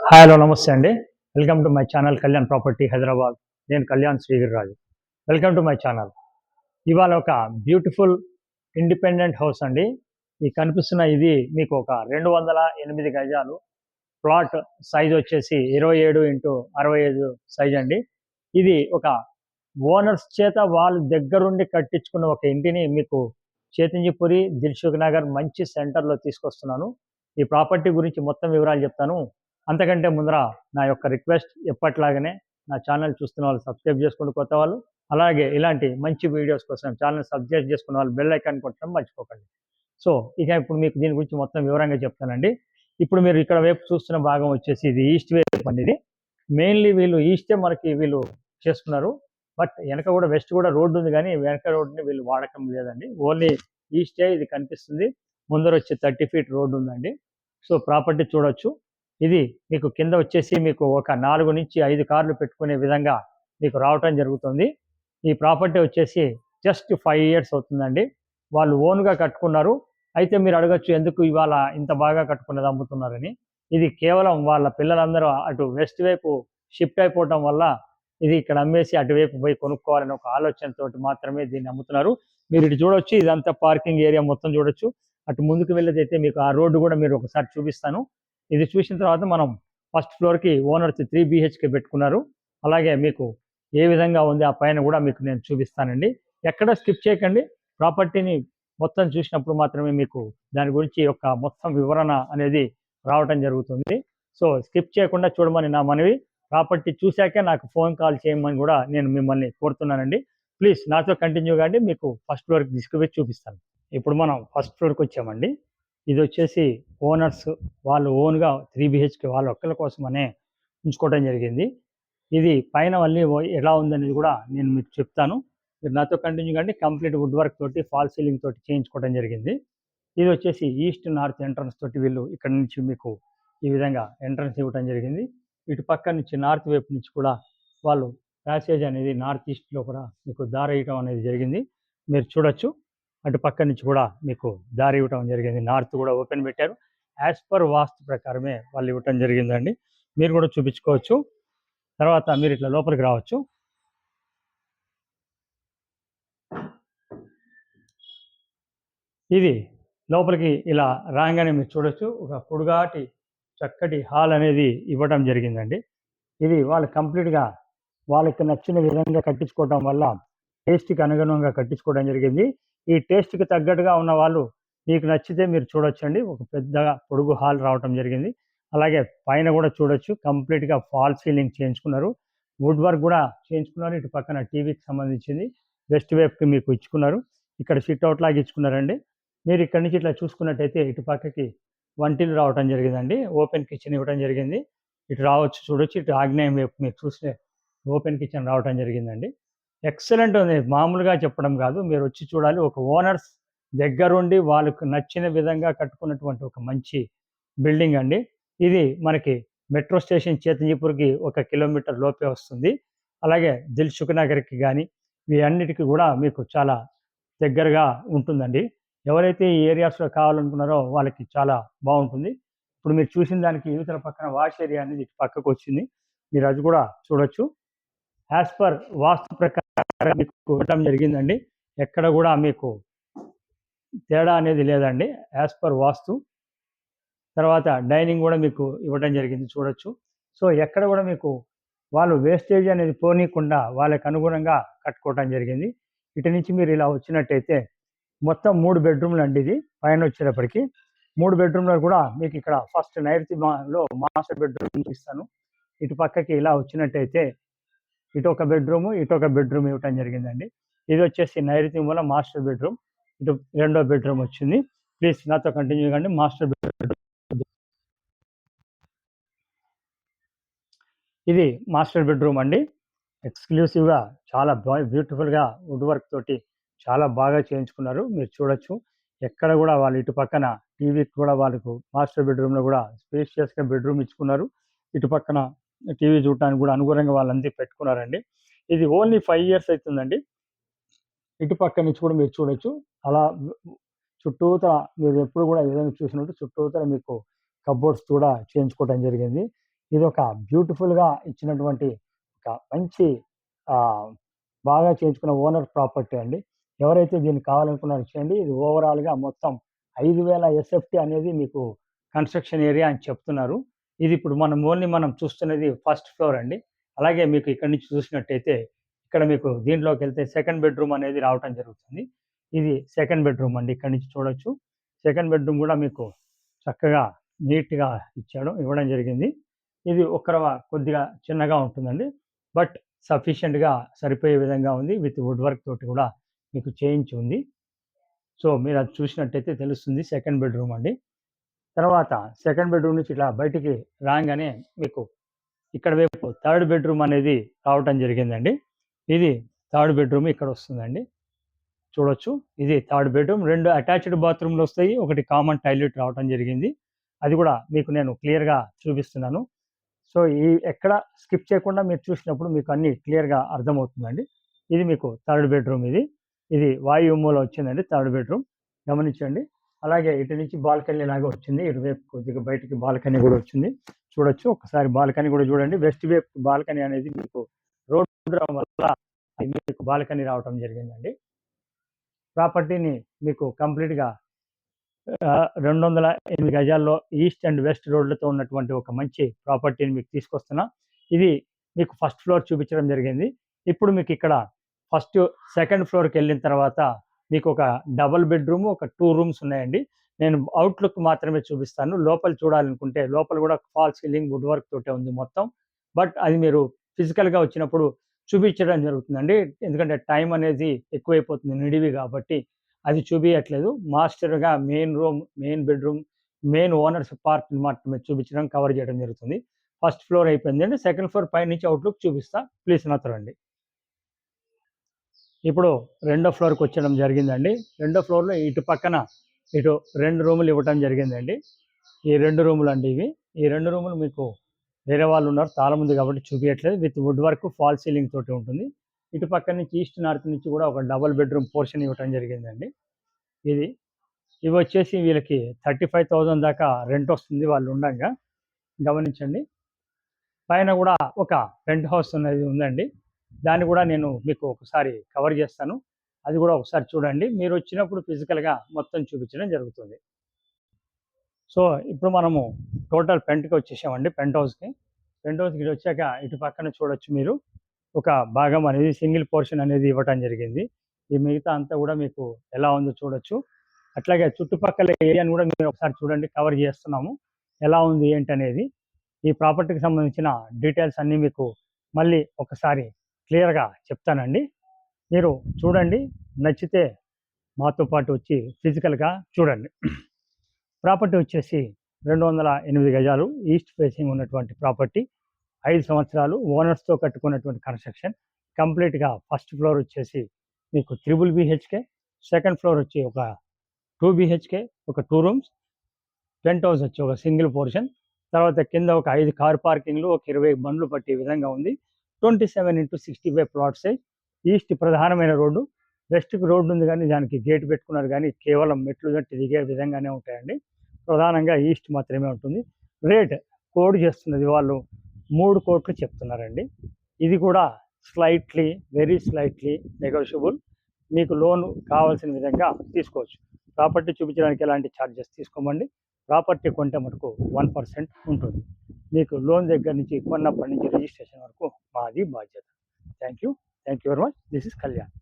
Hi hello నమస్తే అండి. Welcome to my channel Kalyan property Hyderabad. నేను Kalyan Srigiriraju. Welcome to my channel. ఇవాళ ఒక బ్యూటిఫుల్ ఇండిపెండెంట్ హౌస్ అండి. ఈ కనిపిస్తున్న ఇది మీకు ఒక 208 గజాలు ప్లాట్ సైజ్ వచ్చేసి 27x65 సైజ్ అండి. ఇది ఒక ఓనర్స్ చేత వాళ్ళ దగ్గరుండి కట్టించుకున్న ఒక ఇంటిని మీకు చేతింజిపురి, దిల్సుఖ్ నగర్ మంచి సెంటర్లో తీసుకొస్తున్నాను. ఈ ప్రాపర్టీ గురించి మొత్తం వివరాలు చెప్తాను. అంతకంటే ముందర నా యొక్క రిక్వెస్ట్ ఎప్పట్లాగానే నా ఛానల్ చూస్తున్న వాళ్ళు సబ్స్క్రైబ్ చేసుకోండి కొత్త వాళ్ళు. అలాగే ఇలాంటి మంచి వీడియోస్ కోసం ఛానల్ సబ్స్క్రైబ్ చేసుకున్న వాళ్ళు బెల్ ఐకాన్ కొట్టడం మర్చిపోకండి. సో ఇక ఇప్పుడు మీకు దీని గురించి మొత్తం వివరంగా చెప్తానండి. ఇప్పుడు మీరు ఇక్కడ వైపు చూస్తున్న భాగం వచ్చేసి ఇది ఈస్ట్ వైపు అండి. ఇది మెయిన్లీ వీళ్ళు ఈస్టే మనకి వీళ్ళు చేస్తున్నారు. బట్ వెనక కూడా వెస్ట్ కూడా రోడ్డు ఉంది, కానీ వెనక రోడ్డుని వీళ్ళు వాడకం లేదండి. ఓన్లీ ఈస్టే ఇది కనిపిస్తుంది. ముందర వచ్చి 30 ఫీట్ రోడ్డు ఉందండి. సో ప్రాపర్టీ చూడొచ్చు. ఇది మీకు కింద వచ్చేసి మీకు ఒక 4 నుంచి 5 కార్లు పెట్టుకునే విధంగా మీకు రావటం జరుగుతుంది. ఈ ప్రాపర్టీ వచ్చేసి జస్ట్ 5 ఇయర్స్ అవుతుందండి. వాళ్ళు ఓన్గా కట్టుకున్నారు. అయితే మీరు అడగచ్చు, ఎందుకు ఇవాళ ఇంత బాగా కట్టుకున్నది అమ్ముతున్నారని. ఇది కేవలం వాళ్ళ పిల్లలందరూ అటు వెస్ట్ వైపు షిఫ్ట్ అయిపోవటం వల్ల ఇది ఇక్కడ అమ్మేసి అటువైపు పోయి కొనుక్కోవాలని ఒక ఆలోచనతోటి మాత్రమే దీన్ని అమ్ముతున్నారు. మీరు ఇటు చూడొచ్చు, ఇదంతా పార్కింగ్ ఏరియా మొత్తం చూడొచ్చు. అటు ముందుకు వెళ్ళేదైతే మీకు ఆ రోడ్డు కూడా మీరు ఒకసారి చూపిస్తాను. ఇది చూసిన తర్వాత మనం ఫస్ట్ ఫ్లోర్కి ఓనర్స్ 3 BHK పెట్టుకున్నారు. అలాగే మీకు ఏ విధంగా ఉంది ఆ పైన కూడా మీకు నేను చూపిస్తానండి. ఎక్కడ స్కిప్ చేయకండి. ప్రాపర్టీని మొత్తం చూసినప్పుడు మాత్రమే మీకు దాని గురించి యొక్క మొత్తం వివరణ అనేది రావటం జరుగుతుంది. సో స్కిప్ చేయకుండా చూడమని నా మనవి. ప్రాపర్టీ చూశాకే నాకు ఫోన్ కాల్ చేయమని కూడా నేను మిమ్మల్ని కోరుతున్నానండి. ప్లీజ్ నాతో కంటిన్యూ కాండి. మీకు ఫస్ట్ ఫ్లోర్కి తీసుకుపోయి చూపిస్తాను. ఇప్పుడు మనం ఫస్ట్ ఫ్లోర్కి వచ్చామండి. ఇది వచ్చేసి ఓనర్స్ వాళ్ళు ఓన్గా 3 BHK వాళ్ళ ఒక్కల కోసమనే ఉంచుకోవడం జరిగింది. ఇది పైన మళ్ళీ ఎలా ఉందనేది కూడా నేను మీకు చెప్తాను. మీరు నాతో కంటిన్యూ కండి. కంప్లీట్ వుడ్ వర్క్ తోటి, ఫాల్ సీలింగ్ తోటి చేయించుకోవడం జరిగింది. ఇది వచ్చేసి ఈస్ట్ నార్త్ ఎంట్రన్స్ తోటి వీళ్ళు ఇక్కడ నుంచి మీకు ఈ విధంగా ఎంట్రన్స్ ఇవ్వడం జరిగింది. ఇటు పక్క నుంచి నార్త్ వైపు నుంచి కూడా వాళ్ళు ప్యాసేజ్ అనేది నార్త్ ఈస్ట్లో కూడా మీకు దారి వేయటం అనేది జరిగింది. మీరు చూడొచ్చు. అటు పక్క నుంచి కూడా మీకు దారి ఇవ్వటం జరిగింది. నార్త్ కూడా ఓపెన్ పెట్టారు. యాజ్ పర్ వాస్తు ప్రకారమే వాళ్ళు ఇవ్వటం జరిగిందండి. మీరు కూడా చూపించుకోవచ్చు. తర్వాత మీరు ఇట్లా లోపలికి రావచ్చు. ఇది లోపలికి ఇలా రాగానే మీరు చూడొచ్చు, ఒక పొడుగాటి చక్కటి హాల్ అనేది ఇవ్వటం జరిగిందండి. ఇది వాళ్ళు కంప్లీట్గా వాళ్ళకి నచ్చిన విధంగా కట్టించుకోవటం వల్ల టేస్ట్కి అనుగుణంగా కట్టించుకోవడం జరిగింది. ఈ టేస్ట్కి తగ్గట్టుగా ఉన్న వాళ్ళు మీకు నచ్చితే మీరు చూడొచ్చండి. ఒక పెద్దగా పొడుగు హాల్ రావటం జరిగింది. అలాగే పైన కూడా చూడొచ్చు, కంప్లీట్గా ఫాల్ సీలింగ్ చేయించుకున్నారు. వుడ్ వర్క్ కూడా చేయించుకున్నారు. ఇటు పక్కన టీవీకి సంబంధించింది వెస్ట్ వైపుకి మీకు ఇచ్చుకున్నారు. ఇక్కడ సిట్అవుట్ లాగా ఇచ్చుకున్నారండి. మీరు ఇక్కడ నుంచి ఇట్లా చూసుకున్నట్టయితే ఇటు పక్కకి వంటిల్లు రావటం జరిగిందండి. ఓపెన్ కిచెన్ ఇవ్వడం జరిగింది. ఇటు రావచ్చు, చూడొచ్చు. ఇటు ఆగ్నేయం వైపు మీరు చూస్తే ఓపెన్ కిచెన్ రావటం జరిగిందండి. ఎక్సలెంట్ ఉంది. మామూలుగా చెప్పడం కాదు, మీరు వచ్చి చూడాలి. ఒక ఓనర్స్ దగ్గరుండి వాళ్ళకు నచ్చిన విధంగా కట్టుకున్నటువంటి ఒక మంచి బిల్డింగ్ అండి. ఇది మనకి మెట్రో స్టేషన్ చేతంజీపూర్కి 1 కిలోమీటర్ లోపే వస్తుంది. అలాగే దిల్సుఖ్ నగర్కి కానీ వీటన్నిటికీ కూడా మీకు చాలా దగ్గరగా ఉంటుందండి. ఎవరైతే ఈ ఏరియాస్లో కావాలనుకున్నారో వాళ్ళకి చాలా బాగుంటుంది. ఇప్పుడు మీరు చూసిన దానికి యువతల పక్కన వాష్ ఏరియా అనేది ఇటు పక్కకు వచ్చింది. మీరు అది కూడా చూడొచ్చు. యాజ్ పర్ వాస్తు ప్రకారం మీకు ఇవ్వటం జరిగిందండి. ఎక్కడ కూడా మీకు తేడా అనేది లేదండి. యాజ్ పర్ వాస్తు. తర్వాత డైనింగ్ కూడా మీకు ఇవ్వడం జరిగింది, చూడొచ్చు. సో ఎక్కడ కూడా మీకు వాళ్ళు వేస్టేజ్ అనేది పోనీయకుండా వాళ్ళకి అనుగుణంగా కట్టుకోవటం జరిగింది. ఇటు నుంచి మీరు ఇలా వచ్చినట్టయితే మొత్తం 3 బెడ్రూమ్లు అండి. ఇది పైన వచ్చేటప్పటికి 3 బెడ్రూమ్లో కూడా మీకు ఇక్కడ ఫస్ట్ నైరుతిలో మాస్టర్ బెడ్రూమ్ ఇస్తాను. ఇటు పక్కకి ఇలా వచ్చినట్టయితే ఇటు ఒక బెడ్రూమ్, ఇటు ఒక బెడ్రూమ్ ఇవ్వటం జరిగిందండి. ఇది వచ్చేసి నైరుతి మూల మాస్టర్ బెడ్రూమ్. ఇటు రెండో బెడ్రూమ్ వచ్చింది. ప్లీజ్ నాతో కంటిన్యూ కండి. మాస్టర్ బెడ్రూమ్ ఇది మాస్టర్ బెడ్రూమ్ అండి. ఎక్స్క్లూసివ్గా చాలా బ్యూటిఫుల్గా వుడ్ వర్క్ తోటి చాలా బాగా చేయించుకున్నారు. మీరు చూడొచ్చు. ఎక్కడ కూడా వాళ్ళు ఇటు పక్కన టీవీకి కూడా వాళ్ళకు మాస్టర్ బెడ్రూమ్లో కూడా స్పేషియస్గా బెడ్రూమ్ ఇచ్చుకున్నారు. ఇటు పక్కన టీవీ చూడటానికి కూడా అనుగుణంగా వాళ్ళంతా పెట్టుకున్నారండి. ఇది ఓన్లీ 5 ఇయర్స్ అవుతుందండి. ఇటు పక్క నుంచి కూడా మీరు చూడొచ్చు. అలా చుట్టూత మీరు ఎప్పుడు కూడా ఏదైనా చూసినట్టు చుట్టూత మీకు కబోర్డ్స్ కూడా చేయించుకోవడం జరిగింది. ఇది ఒక బ్యూటిఫుల్‌గా ఇచ్చినటువంటి ఒక మంచి ఆహ్, బాగా చేయించుకున్న ఓనర్ ప్రాపర్టీ అండి. ఎవరైతే దీన్ని కావాలనుకున్నారో చేయండి. ఇది ఓవరాల్‌గా మొత్తం 5,000 ఎస్ఎఫ్‌టీ అనేది మీకు కన్‌స్ట్రక్షన్ ఏరియా అని చెప్తున్నారు. ఇది ఇప్పుడు మనం చూస్తున్నది ఫస్ట్ ఫ్లోర్ అండి. అలాగే మీకు ఇక్కడి నుంచి చూసినట్టయితే ఇక్కడ మీకు దీంట్లోకెళ్తే సెకండ్ బెడ్‌రూమ్ అనేది రావటం జరుగుతుంది. ఇది సెకండ్ బెడ్‌రూమ్ అండి. ఇక్కడి నుంచి చూడొచ్చు. సెకండ్ బెడ్‌రూమ్ గూడా మీకు చక్కగా నీట్‌గా ఇవ్వడం జరిగింది. ఇది కొద్దిగా చిన్నగా ఉంటుందండి. బట్ సఫిషియెంట్‌గా సరిపోయే విధంగా ఉంది. విత్ వుడ్ వర్క్ తోటి కూడా మీకు చేయించి ఉంది. సో, మీరది చూసినట్టయితే తెలుస్తుంది. సెకండ్ బెడ్‌రూమ్ అండి. తర్వాత సెకండ్ బెడ్‌రూమ్ నుంచి ఇట్లా బయటికి రాంగానే మీకు ఇక్కడ వైపు థర్డ్ బెడ్‌రూమ్ అనేది రావటం జరిగిందండి. ఇది థర్డ్ బెడ్‌రూమ్ ఇక్కడొస్తుందండి. చూడొచ్చు. ఇది థర్డ్ బెడ్‌రూమ్. 2 అటాచ్డ్ బాత్రూమ్‌లొస్తాయి. ఒకటి కామన్ టాయిలెట్ రావటం జరిగింది. అది గూడా మీకు నేను క్లియర్‌గా చూపిస్తున్నాను. సో, ఎక్కడ స్కిప్ చేయకుండా మీరు చూసినప్పుడు మీకు అన్నీ క్లియర్‌గా అర్థమవుతుందండి. ఇది మీకు థర్డ్ బెడ్‌రూమ్ ఇది. ఇది వాయువ్య మూల వచ్చిందండి థర్డ్ బెడ్‌రూమ్. గమనించండి. అలాగే ఇటు నుంచి బాల్కనీ లాగా వచ్చింది. ఇటువైపు కొద్దిగా బయటికి బాల్కనీ గూడా వచ్చింది. చూడొచ్చు. ఒకసారి బాల్కనీ గూడా చూడండి. వెస్ట్ వైపు బాల్కనీ అనేది మీకు రోడ్ రావడం వల్ల అది మీకు బాల్కనీ రావటం జరిగిందండి. ప్రాపర్టీని మీకు కంప్లీట్‌గా 208 గజాల్లో ఈస్ట్ అండ్ వెస్ట్ రోడ్లతో ఉన్నటువంటి ఒక మంచి ప్రాపర్టీని మీకు తీసుకొస్తున్నా. ఇది మీకు ఫస్ట్ ఫ్లోర్ చూపించడం జరిగింది. ఇప్పుడు మీకు ఇక్కడ ఫస్ట్, సెకండ్ ఫ్లోర్‌కెళ్ళిన తర్వాత మీకు ఒక డబుల్ బెడ్‌రూమ్, ఒక 2 రూమ్స్ ఉన్నాయండి. నేను అవుట్‌లుక్ మాత్రమే చూపిస్తాను. లోపల చూడాలనుకుంటే లోపల కూడా ఫాల్స్ సీలింగ్, వుడ్ వర్క్ తోటే ఉంది మొత్తం. బట్ అది మీరు ఫిజికల్‌గా వచ్చినప్పుడు చూపించడం జరుగుతుందండి. ఎందుకంటే టైం అనేది ఎక్కువైపోతుంది నిడివి కాబట్టి. అది చూపియట్లేదు. మాస్టర్‌గా main room, main bedroom, main owners పార్ట్‌ని మాత్రమే చూపించడం, కవర్ చేయడం జరుగుతుంది. ఫస్ట్ ఫ్లోర్ అయిపోయిందండి. సెకండ్ ఫ్లోర్ పైనుంచి అవుట్‌లుక్ చూపిస్తా. ప్లీజ్ నాతో రండి. ఇప్పుడు రెండో ఫ్లోర్‌కొచ్చడం జరిగిందండి. రెండో ఫ్లోర్‌లో ఇటు 2 రూములు ఇవ్వటం జరిగిందండి. ఈ 2 రూములండి ఇవి. ఈ 2 రూములు మీకు వేరే వాళ్ళున్నారు. తాళం ఉంది కాబట్టి చూపియట్లేదు. With wood work, false ceiling తోటి ఉంటుంది. ఇటు పక్క నుంచి ఈస్ట్, నార్త్ నుంచి కూడా ఒక డబుల్ బెడ్‌రూమ్ పోర్షన్ ఇవ్వటం జరిగిందండి. ఇది. ఇవొచ్చేసి వీళ్ళకి 35,000 దాకా రెంటొస్తుంది వాళ్ళుండంగా. గమనించండి. పైన గూడా ఒక పెంట్ హౌస్ అనేది ఉందండి. దాన్ని గూడా నేను మీకు ఒకసారి కవర్ జేస్తాను. అది గూడా ఒకసారి చూడండి. మీరొచ్చినప్పుడు ఫిజికల్‌గా మొత్తం చూపించడం జరుగుతుంది. సో, ఇప్పుడు మనము టోటల్ పెంట్‌కొచ్చేసామండి. పెంట్ హౌస్‌కి. పెంట్ హౌస్‌కి ఇటొచ్చాక ఇటు పక్కన చూడొచ్చు మీరు. ఒక భాగం అనేది సింగిల్ పోర్షన్ అనేది ఇవ్వటం జరిగింది. ఈ మిగతా అంతా గూడా మీకు ఎలా ఉందో చూడొచ్చు. అట్లాగే చుట్టుపక్కల ఏరియాని గూడా మీరు ఒకసారి చూడండి. కవర్ జేస్తున్నాము. ఎలా ఉంది ఏంటనేది. ఈ ప్రాపర్టీకి సంబంధించిన డీటెయిల్స్ అన్నీ మీకు మళ్ళీ ఒకసారి క్లియర్‌గా చెప్తానండి. మీరు చూడండి. నచ్చితే మాతో పాటు వచ్చి ఫిజికల్‌గా చూడండి. ప్రాపర్టీ వచ్చేసి 208 గజాలు ఈస్ట్ ఫేసింగ్ ఉన్నటువంటి ప్రాపర్టీ. 5 సంవత్సరాలు ఓనర్స్‌తో కట్టుకున్నటువంటి కన్‌స్ట్రక్షన్. కంప్లీట్‌గా ఫస్ట్ ఫ్లోర్ వచ్చేసి మీకు త్రిబుల్ బీహెచ్‌కే. సెకండ్ ఫ్లోర్ వచ్చి ఒక 2 బీహెచ్‌కే, ఒక 2 రూమ్స్. పెంట్ హౌస్ వచ్చి ఒక సింగిల్ పోర్షన్. తర్వాత కింద ఒక 5 కార్ పార్కింగ్‌లు, ఒక 20 బండ్లు పట్టే విధంగా ఉంది. 27x65 plot size. ఈస్ట్ ప్రధానమైన రోడ్డు. వెస్ట్‌కి రోడ్డు ఉంది గానీ దానికి గేట్ పెట్టుకున్నారు గానీ కేవలం మెట్లు గట్టి దిగే విధంగానే ఉంటాయండి. ప్రధానంగా ఈస్ట్ మాత్రమే ఉంటుంది. రేట్ కోడ్ చేస్తున్నది వాళ్ళు 3,00,00,000 చెప్తున్నారండి. ఇది కూడా స్లైట్‌లీ, వెరీ స్లైట్‌లీ నెగోషియబుల్. మీకు లోన్ కావాల్సిన విధంగా తీసుకోవచ్చు. ప్రాపర్టీ చూపించడానికి ఎలాంటి చార్జెస్ తీసుకోమండి. ప్రాపర్టీ కొంటే మటుకు 1% ఉంటుంది. మీకు లోన్ దగ్గర నుంచి కొన్నప్పటి నుంచి రిజిస్ట్రేషన్ వరకు మాది బాధ్యత. Thank you. Thank you very much. This is Kalyan.